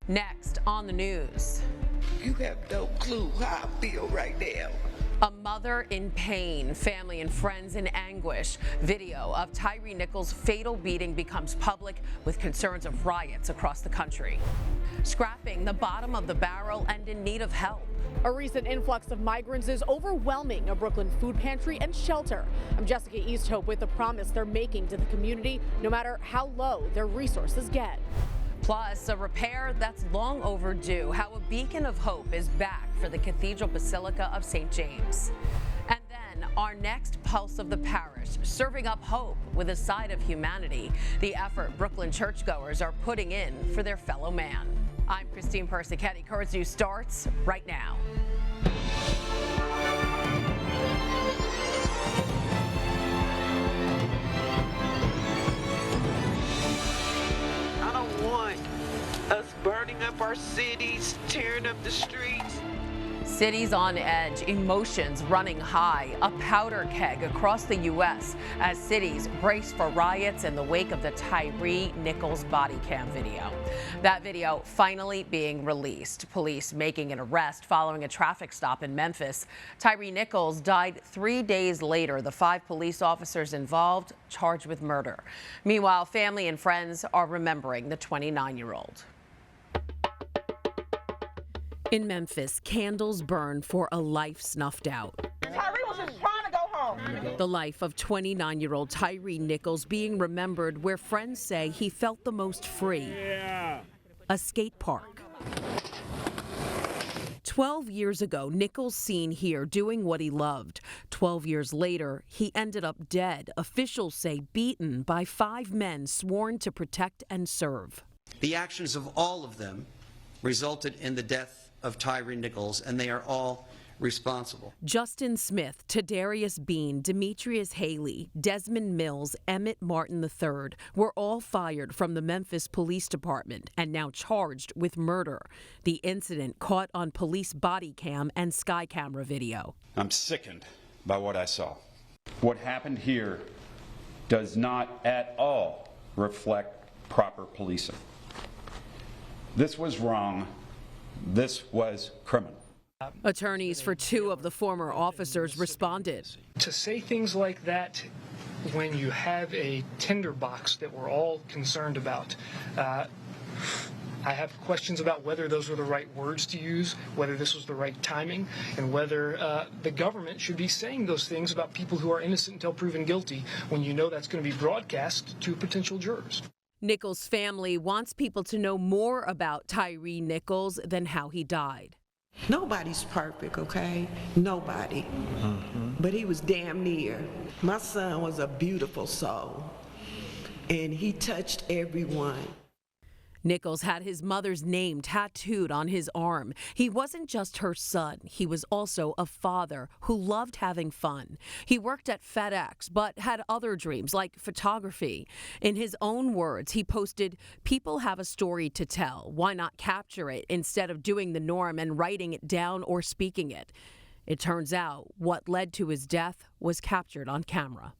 Next on the news. You have no clue how I feel right now. A mother in pain, family and friends in anguish. Video of Tyre Nichols' fatal beating becomes public with concerns of riots across the country. Scrapping the bottom of the barrel and in need of help. A recent influx of migrants is overwhelming a Brooklyn food pantry and shelter. I'm Jessica Easthope with the promise they're making to the community, no matter how low their resources get. Plus, a repair that's long overdue, how a beacon of hope is back for the Cathedral Basilica of St. James. And then our next Pulse of the Parish, serving up hope with a side of humanity, the effort Brooklyn churchgoers are putting in for their fellow man. I'm Christine Persichetti. Currents News starts right now. Us burning up our cities, tearing up the streets. Cities on edge, emotions running high, a powder keg across the U.S. as cities brace for riots in the wake of the Tyre Nichols body cam video. That video finally being released. Police making an arrest following a traffic stop in Memphis. Tyre Nichols died 3 days later. The 5 police officers involved charged with murder. Meanwhile, family and friends are remembering the 29-year-old. In Memphis, candles burn for a life snuffed out. Tyre was just trying to go home. The life of 29-year-old Tyre Nichols being remembered where friends say he felt the most free. Yeah. A skate park. 12 years ago, Nichols seen here doing what he loved. 12 years later, he ended up dead. Officials say beaten by 5 men sworn to protect and serve. The actions of all of them resulted in the death of Tyre Nichols, and they are all responsible. Justin Smith, Tadarius Bean, Demetrius Haley, Desmond Mills, Emmett Martin III were all fired from the Memphis Police Department and now charged with murder. The incident caught on police body cam and sky camera video. I'm sickened by what I saw. What happened here does not at all reflect proper policing. This was wrong. This was criminal. Attorneys for 2 of the former officers responded. To say things like that when you have a tinderbox that we're all concerned about, I have questions about whether those were the right words to use, whether this was the right timing, and whether the government should be saying those things about people who are innocent until proven guilty when you know that's going to be broadcast to potential jurors. Nichols' family wants people to know more about Tyre Nichols than how he died. Nobody's perfect, okay? Nobody. But he was damn near. My son was a beautiful soul, and he touched everyone. Nichols had his mother's name tattooed on his arm. He wasn't just her son. He was also a father who loved having fun. He worked at FedEx, but had other dreams like photography. In his own words, he posted, "People have a story to tell. Why not capture it instead of doing the norm and writing it down or speaking it?" It turns out what led to his death was captured on camera.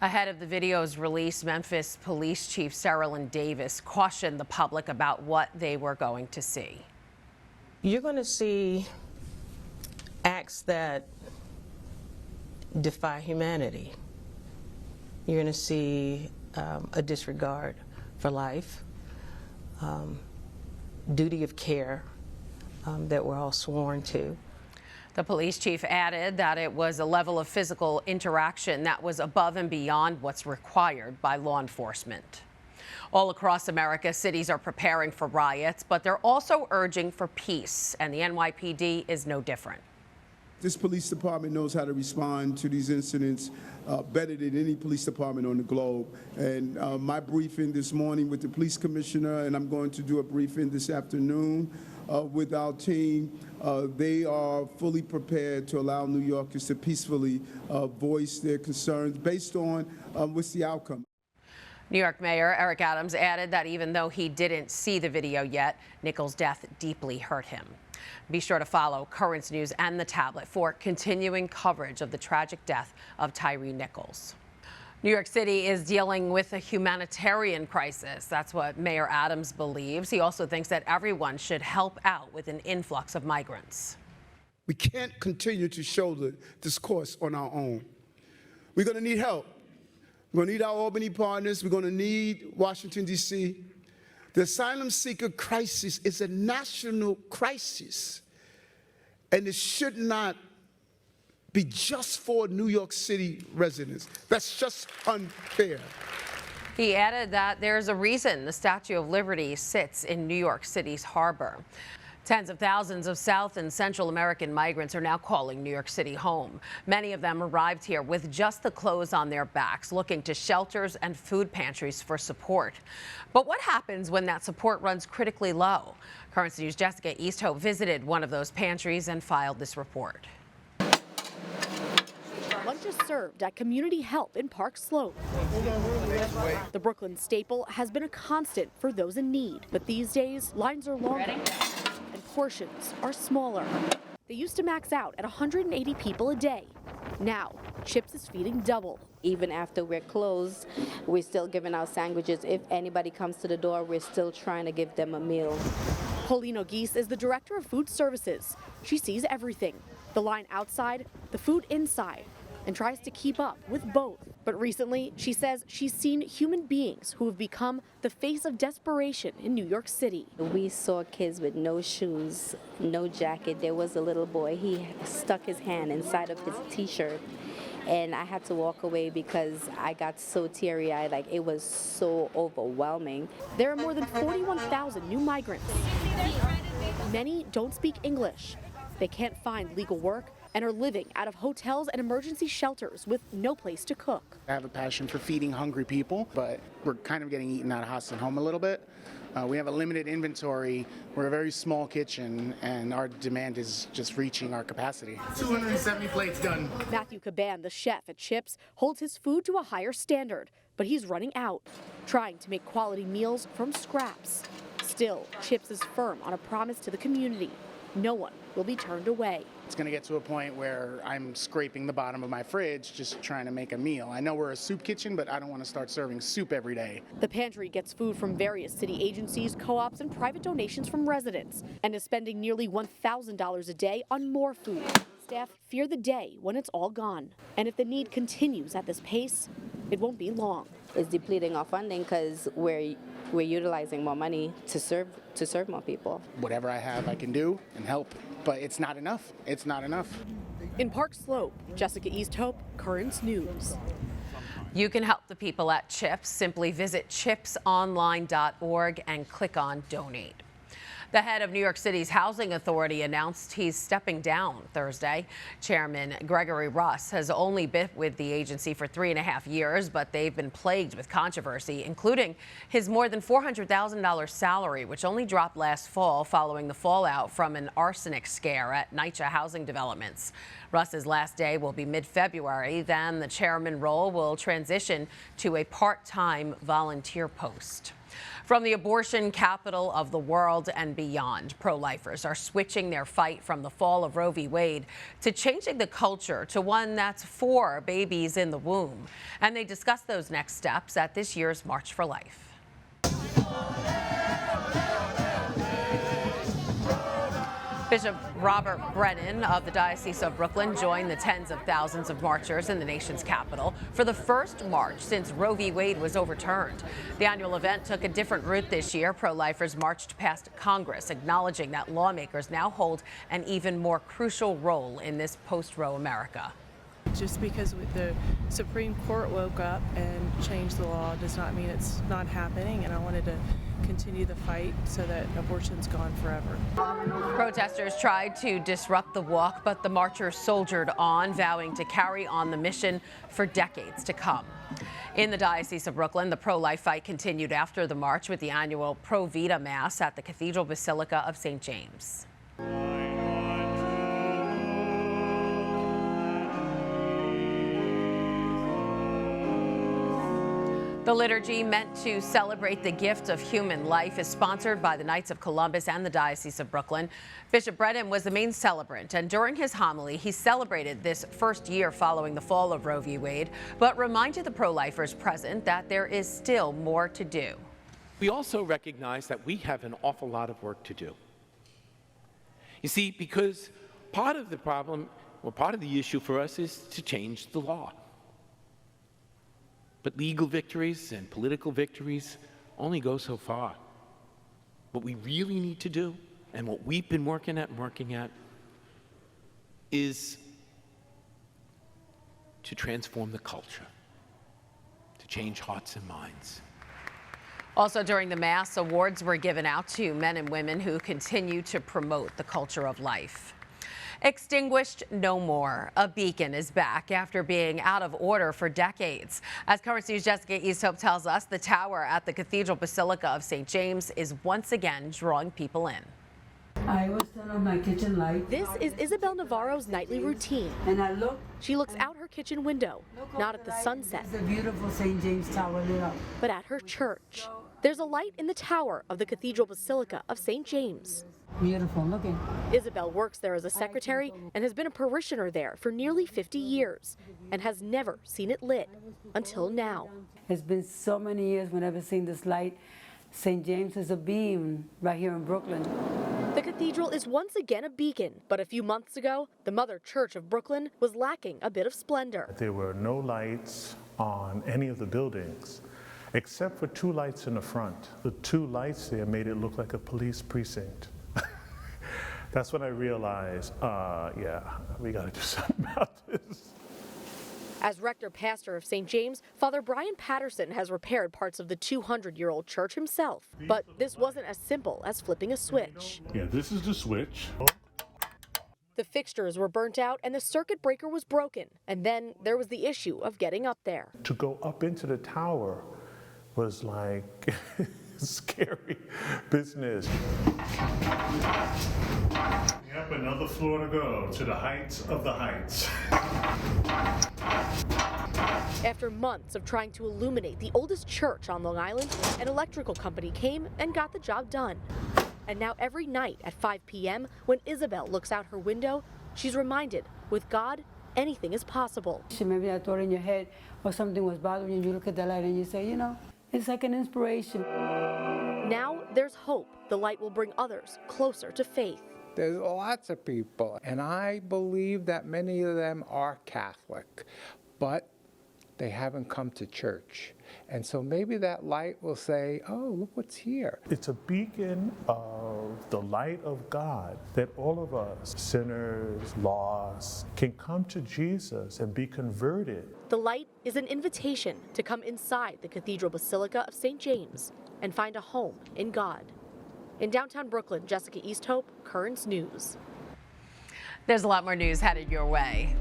Ahead of the video's release, Memphis Police Chief Saralyn Davis cautioned the public about what they were going to see. You're going to see acts that defy humanity. You're going to see a disregard for life, duty of care that we're all sworn to. The police chief added that it was a level of physical interaction that was above and beyond what's required by law enforcement. All across America, cities are preparing for riots, but they're also urging for peace, and the NYPD is no different. This police department knows how to respond to these incidents better than any police department on the globe. And my briefing this morning with the police commissioner, and I'm going to do a briefing this afternoon with our team, they are fully prepared to allow New Yorkers to peacefully voice their concerns based on what's the outcome. New York Mayor Eric Adams added that even though he didn't see the video yet, Nichols' death deeply hurt him. Be sure to follow Currents News and The Tablet for continuing coverage of the tragic death of Tyre Nichols. New York City is dealing with a humanitarian crisis. That's what Mayor Adams believes. He also thinks that everyone should help out with an influx of migrants. We can't continue to shoulder this course on our own. We're going to need help. We're going to need our Albany partners. We're going to need Washington, D.C. The asylum seeker crisis is a national crisis, and it should not be just for New York City residents. That's just unfair. He added that there's a reason the Statue of Liberty sits in New York City's harbor. Tens of thousands of South and Central American migrants are now calling New York City home. Many of them arrived here with just the clothes on their backs, looking to shelters and food pantries for support. But what happens when that support runs critically low? Currents News' Jessica Easthope visited one of those pantries and filed this report. Lunch is served at Community Help in Park Slope. The Brooklyn staple has been a constant for those in need, but these days lines are longer and portions are smaller. They used to max out at 180 people a day. Now, Chips is feeding double. Even after we're closed, we're still giving out sandwiches. If anybody comes to the door, we're still trying to give them a meal. Paulino Geese is the director of food services. She sees everything, the line outside, the food inside, and tries to keep up with both. But recently, she says she's seen human beings who have become the face of desperation in New York City. We saw kids with no shoes, no jacket. There was a little boy, he stuck his hand inside of his t-shirt, and I had to walk away because I got so teary-eyed, like it was so overwhelming. There are more than 41,000 new migrants. Many don't speak English. They can't find legal work and are living out of hotels and emergency shelters with no place to cook. I have a passion for feeding hungry people, but we're kind of getting eaten out of house and home a little bit. We have a limited inventory. We're a very small kitchen, and our demand is just reaching our capacity. 270 plates done. Matthew Caban, the chef at Chips, holds his food to a higher standard, but he's running out, trying to make quality meals from scraps. Still, Chips is firm on a promise to the community. No one will be turned away. It's going to get to a point where I'm scraping the bottom of my fridge just trying to make a meal. I know we're a soup kitchen, but I don't want to start serving soup every day. The pantry gets food from various city agencies, co-ops, and private donations from residents, and is spending nearly $1,000 a day on more food. Staff fear the day when it's all gone. And if the need continues at this pace, it won't be long. It's depleting our funding because we're utilizing more money to serve more people. Whatever I have, I can do and help, but it's not enough. It's not enough. In Park Slope, Jessica Easthope, Currents News. You can help the people at Chips. Simply visit chipsonline.org and click on Donate. The head of New York City's Housing Authority announced he's stepping down Thursday. Chairman Gregory Russ has only been with the agency for 3.5 years, but they've been plagued with controversy, including his more than $400,000 salary, which only dropped last fall following the fallout from an arsenic scare at NYCHA housing developments. Russ's last day will be mid-February. Then the chairman role will transition to a part-time volunteer post. From the abortion capital of the world and beyond, pro-lifers are switching their fight from the fall of Roe v. Wade to changing the culture to one that's for babies in the womb. And they discuss those next steps at this year's March for Life. Bishop Robert Brennan of the Diocese of Brooklyn joined the tens of thousands of marchers in the nation's capital for the first march since Roe v. Wade was overturned. The annual event took a different route this year. Pro-lifers marched past Congress, acknowledging that lawmakers now hold an even more crucial role in this post-Roe America. Just because the Supreme Court woke up and changed the law does not mean it's not happening, and I wanted to continue the fight so that abortion's gone forever. Protesters tried to disrupt the walk, but the marchers soldiered on, vowing to carry on the mission for decades to come. In the Diocese of Brooklyn, the pro-life fight continued after the march with the annual Pro Vita Mass at the Cathedral Basilica of St. James. The liturgy, meant to celebrate the gift of human life, is sponsored by the Knights of Columbus and the Diocese of Brooklyn. Bishop Brennan was the main celebrant, and during his homily, he celebrated this first year following the fall of Roe v. Wade, but reminded the pro-lifers present that there is still more to do. We also recognize that we have an awful lot of work to do. You see, because part of the problem, or part of the issue for us, is to change the law. But legal victories and political victories only go so far. What we really need to do, and what we've been working at, is to transform the culture, to change hearts and minds. Also during the Mass, awards were given out to men and women who continue to promote the culture of life. Extinguished no more. A beacon is back after being out of order for decades. As Currents News' Jessica Easthope tells us, the tower at the Cathedral Basilica of St. James is once again drawing people in. I always turn on my kitchen light. This is Isabel Navarro's nightly routine. And I look. She looks out her kitchen window, not at the sunset. It's the beautiful St. James Tower lit up. But at her church. There's a light in the tower of the Cathedral Basilica of St. James. Beautiful looking. Isabel works there as a secretary and has been a parishioner there for nearly 50 years and has never seen it lit until now. It's been so many years when I've ever seen this light. St. James is a beam right here in Brooklyn. The cathedral is once again a beacon, but a few months ago, the Mother Church of Brooklyn was lacking a bit of splendor. There were no lights on any of the buildings, except for 2 lights in the front. The 2 lights there made it look like a police precinct. That's when I realized, yeah, we got to do something about this. As rector pastor of St. James, Father Brian Patterson has repaired parts of the 200-year-old church himself. But this wasn't as simple as flipping a switch. Yeah, this is the switch. The fixtures were burnt out and the circuit breaker was broken. And then there was the issue of getting up there. To go up into the tower was like scary business. Yep, another floor to go to the heights of the heights. After months of trying to illuminate the oldest church on Long Island, an electrical company came and got the job done. And now every night at 5 p.m., when Isabel looks out her window, she's reminded, with God, anything is possible. Maybe that thought in your head or something was bothering you, you look at the light and you say, you know, it's like an inspiration. Now there's hope. The light will bring others closer to faith. There's lots of people, and I believe that many of them are Catholic, but they haven't come to church. And so maybe that light will say, oh, look what's here. It's a beacon of the light of God that all of us, sinners, lost, can come to Jesus and be converted. The light is an invitation to come inside the Cathedral Basilica of St. James and find a home in God. In downtown Brooklyn, Jessica Easthope, Currents News. There's a lot more news headed your way.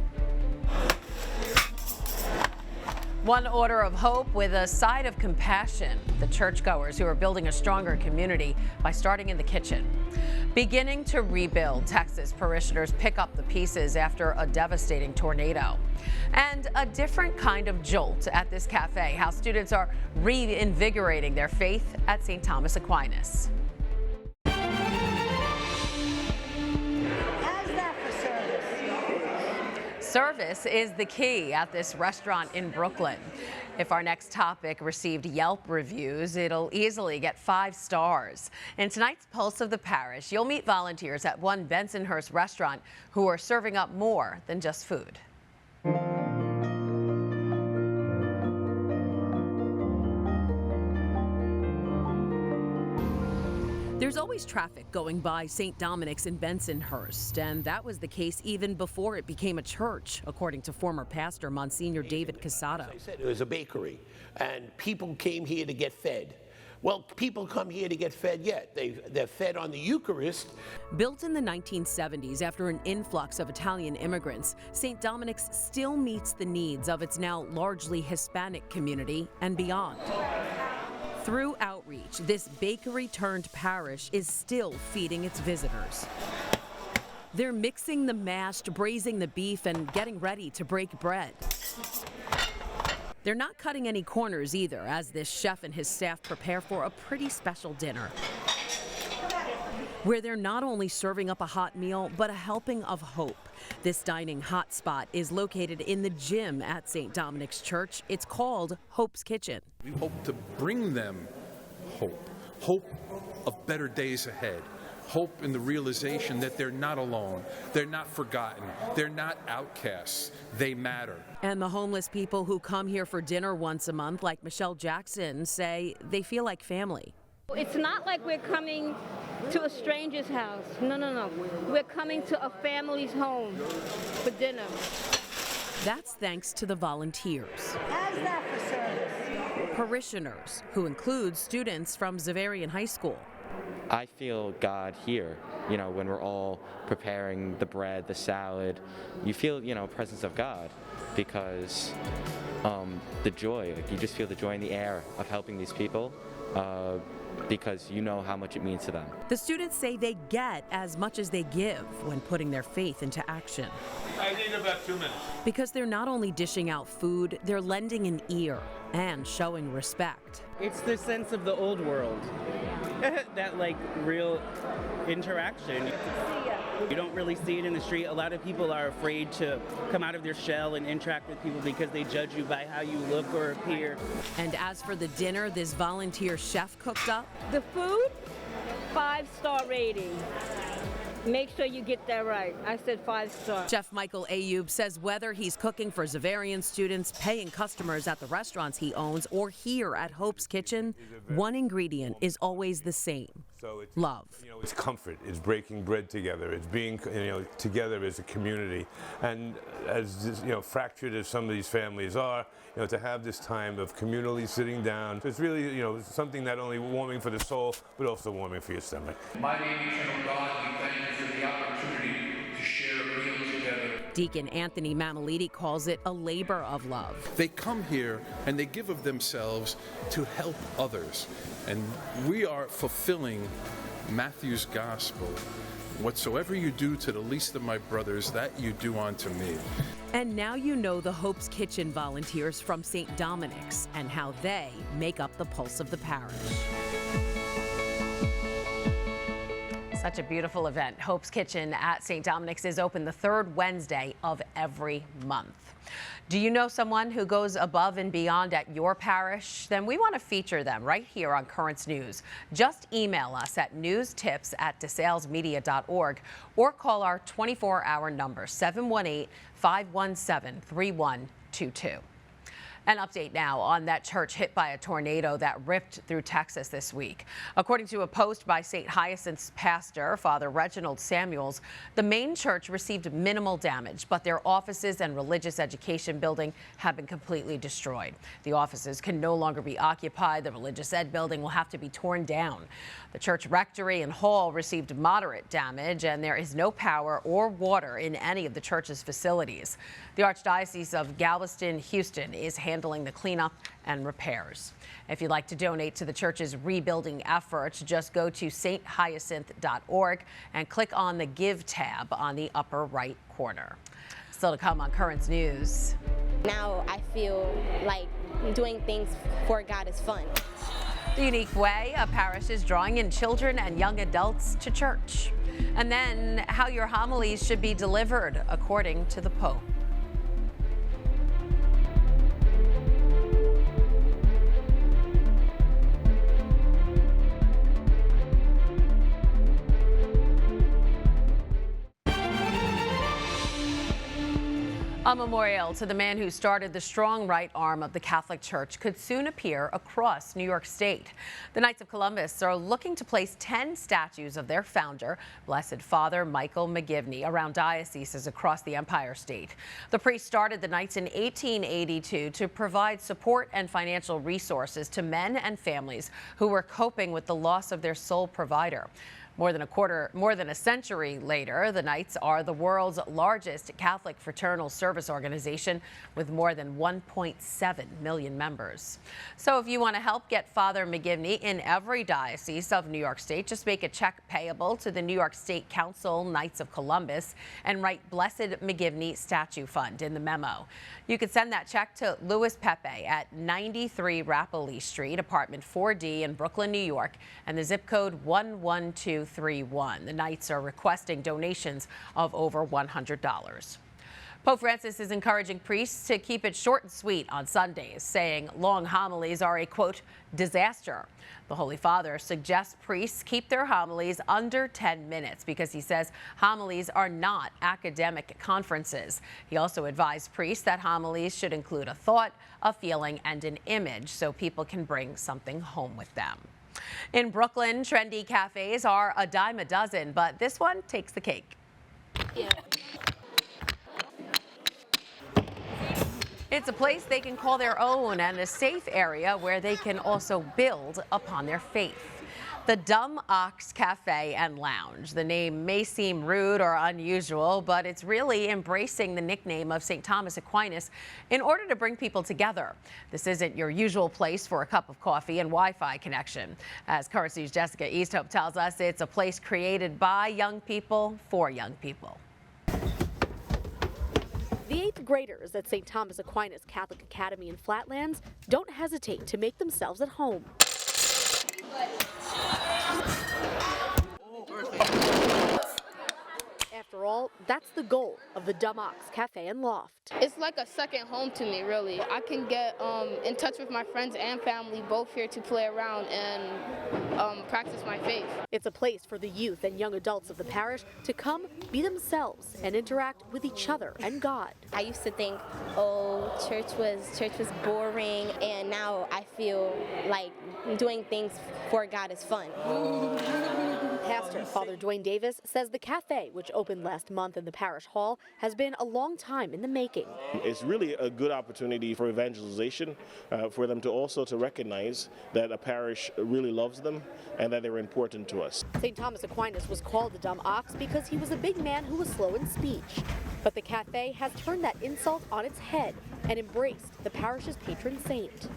One order of hope with a side of compassion. The churchgoers who are building a stronger community by starting in the kitchen. Beginning to rebuild, Texas parishioners pick up the pieces after a devastating tornado. And a different kind of jolt at this cafe, how students are reinvigorating their faith at St. Thomas Aquinas. Service is the key at this restaurant in Brooklyn. If our next topic received Yelp reviews, it'll easily get 5 stars. In tonight's Pulse of the Parish, you'll meet volunteers at one Bensonhurst restaurant who are serving up more than just food. There's always traffic going by St. Dominic's in Bensonhurst, and that was the case even before it became a church, according to former pastor Monsignor David Casato. As I said, it was a bakery, and people came here to get fed. Well, people come here to get fed yet. They're fed on the Eucharist. Built in the 1970s after an influx of Italian immigrants, St. Dominic's still meets the needs of its now largely Hispanic community and beyond. Through outreach, this bakery-turned-parish is still feeding its visitors. They're mixing the mashed, braising the beef, and getting ready to break bread. They're not cutting any corners either, as this chef and his staff prepare for a pretty special dinner, where they're not only serving up a hot meal, but a helping of hope. This dining hotspot is located in the gym at St. Dominic's Church. It's called Hope's Kitchen. We hope to bring them hope of better days ahead, hope in the realization that they're not alone, they're not forgotten, they're not outcasts, they matter. And the homeless people who come here for dinner once a month, like Michelle Jackson, say they feel like family. It's not like we're coming to a stranger's house. No. We're coming to a family's home for dinner. That's thanks to the volunteers. How's that for service? Parishioners, who include students from Xaverian High School. I feel God here, when we're all preparing the bread, the salad. You feel, presence of God because the joy, you just feel the joy in the air of helping these people. Because you know how much it means to them. The students say they get as much as they give when putting their faith into action. I need about 2 minutes. Because they're not only dishing out food, they're lending an ear and showing respect. It's the sense of the old world, that real interaction. You don't really see it in the street. A lot of people are afraid to come out of their shell and interact with people because they judge you by how you look or appear. And as for the dinner this volunteer chef cooked up, the food, 5-star rating. Make sure you get that right. I said 5-star. Chef Michael Ayub says whether he's cooking for Xaverian students, paying customers at the restaurants he owns, or here at Hope's Kitchen, one ingredient is always the same. Love. It's comfort. It's breaking bread together. It's being, together as a community. And as fractured as some of these families are, to have this time of communally sitting down, it's really, something not only warming for the soul, but also warming for your stomach. My name is Eternal God. We thank you for the opportunity to share a meal together. Deacon Anthony Mamaliti calls it a labor of love. They come here and they give of themselves to help others. And we are fulfilling Matthew's gospel. Whatsoever you do to the least of my brothers, that you do unto me. And now you know the Hope's Kitchen volunteers from St. Dominic's and how they make up the pulse of the parish. Such a beautiful event. Hope's Kitchen at St. Dominic's is open the third Wednesday of every month. Do you know someone who goes above and beyond at your parish? Then we want to feature them right here on Currents News. Just email us at newstips@desalesmedia.org or call our 24-hour number, 718-517-3122. An update now on that church hit by a tornado that ripped through Texas this week. According to a post by St. Hyacinth's pastor, Father Reginald Samuels, the main church received minimal damage, but their offices and religious education building have been completely destroyed. The offices can no longer be occupied. The religious ed building will have to be torn down. The church rectory and hall received moderate damage, and there is no power or water in any of the church's facilities. The Archdiocese of Galveston, Houston is handling the cleanup and repairs. If you'd like to donate to the church's rebuilding efforts, just go to sthyacinth.org and click on the Give tab on the upper right corner. Still to come on Currents News. Now I feel like doing things for God is fun. The unique way a parish is drawing in children and young adults to church. And then how your homilies should be delivered according to the Pope. A memorial to the man who started the strong right arm of the Catholic Church could soon appear across New York State. The Knights of Columbus are looking to place 10 statues of their founder, Blessed Father Michael McGivney, around dioceses across the Empire State. The priest started the Knights in 1882 to provide support and financial resources to men and families who were coping with the loss of their sole provider. More than a century later, the Knights are the world's largest Catholic fraternal service organization with more than 1.7 million members. So if you want to help get Father McGivney in every diocese of New York State, just make a check payable to the New York State Council Knights of Columbus and write Blessed McGivney Statue Fund in the memo. You can send that check to Louis Pepe at 93 Rappalee Street, apartment 4D in Brooklyn, New York, and the zip code 11231. The Knights are requesting donations of over $100. Pope Francis is encouraging priests to keep it short and sweet on Sundays, saying long homilies are a, quote, disaster. The Holy Father suggests priests keep their homilies under 10 minutes because he says homilies are not academic conferences. He also advised priests that homilies should include a thought, a feeling, and an image so people can bring something home with them. In Brooklyn, trendy cafes are a dime a dozen, but this one takes the cake. Yeah. It's a place they can call their own and a safe area where they can also build upon their faith. The Dumb Ox Cafe and Lounge. The name may seem rude or unusual, but it's really embracing the nickname of St. Thomas Aquinas in order to bring people together. This isn't your usual place for a cup of coffee and Wi-Fi connection. As Currents News' Jessica Easthope tells us, it's a place created by young people for young people. The 8th graders at St. Thomas Aquinas Catholic Academy in Flatlands don't hesitate to make themselves at home. After all, that's the goal of the Dumb Ox Cafe and Loft. It's like a second home to me, really. I can get in touch with my friends and family, both here to play around and practice my faith. It's a place for the youth and young adults of the parish to come, be themselves, and interact with each other and God. I used to think, oh, church was boring, and now I feel like doing things for God is fun. Pastor Father Dwayne Davis says the cafe, which opened last month in the parish hall, has been a long time in the making. It's really a good opportunity for evangelization, for them to also to recognize that a parish really loves them and that they're important to us. St. Thomas Aquinas was called the Dumb Ox because he was a big man who was slow in speech. But the cafe has turned that insult on its head and embraced the parish's patron saint.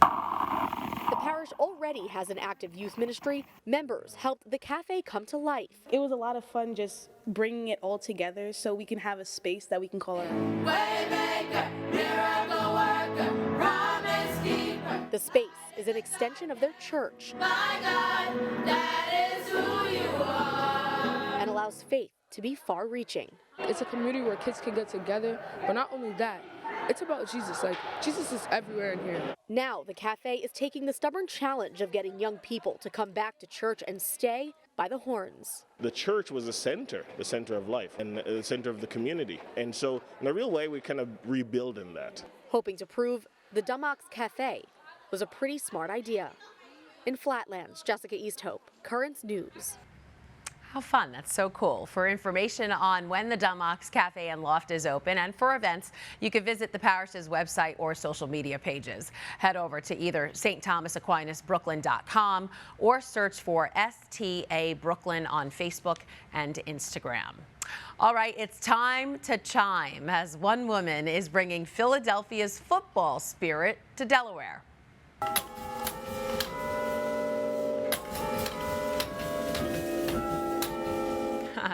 The parish already has an active youth ministry. Members helped the cafe come to life. It was a lot of fun just bringing it all together so we can have a space that we can call our own. Waymaker, miracle worker, promise keeper. The space is an extension of their church. My God, that is who you are. And allows faith to be far-reaching. It's a community where kids can get together, but not only that, it's about Jesus. Like, Jesus is everywhere in here. Now, the cafe is taking the stubborn challenge of getting young people to come back to church and stay by the horns. The church was the center of life and the center of the community. And so, in a real way, we're kind of rebuilding that. Hoping to prove the Dumb Ox Cafe was a pretty smart idea. In Flatlands, Jessica Easthope, Currents News. How fun. That's so cool. For information on when the Dumb Ox Cafe and Loft is open and for events, you can visit the parish's website or social media pages. Head over to either stthomasaquinasbrooklyn.com or search for STA Brooklyn on Facebook and Instagram. All right, it's time to chime as one woman is bringing Philadelphia's football spirit to Delaware.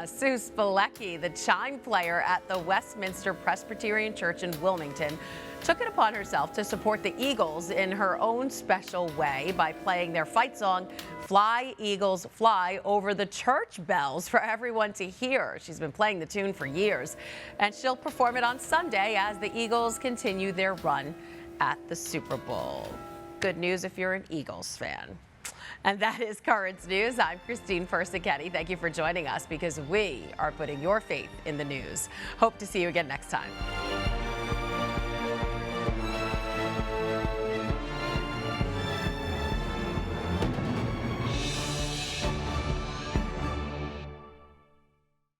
Sue Spilecki, the chime player at the Westminster Presbyterian Church in Wilmington, took it upon herself to support the Eagles in her own special way by playing their fight song, Fly, Eagles, Fly, over the church bells for everyone to hear. She's been playing the tune for years, and she'll perform it on Sunday as the Eagles continue their run at the Super Bowl. Good news if you're an Eagles fan. And that is Currents News. I'm Christine Persichetti. Thank you for joining us because we are putting your faith in the news. Hope to see you again next time.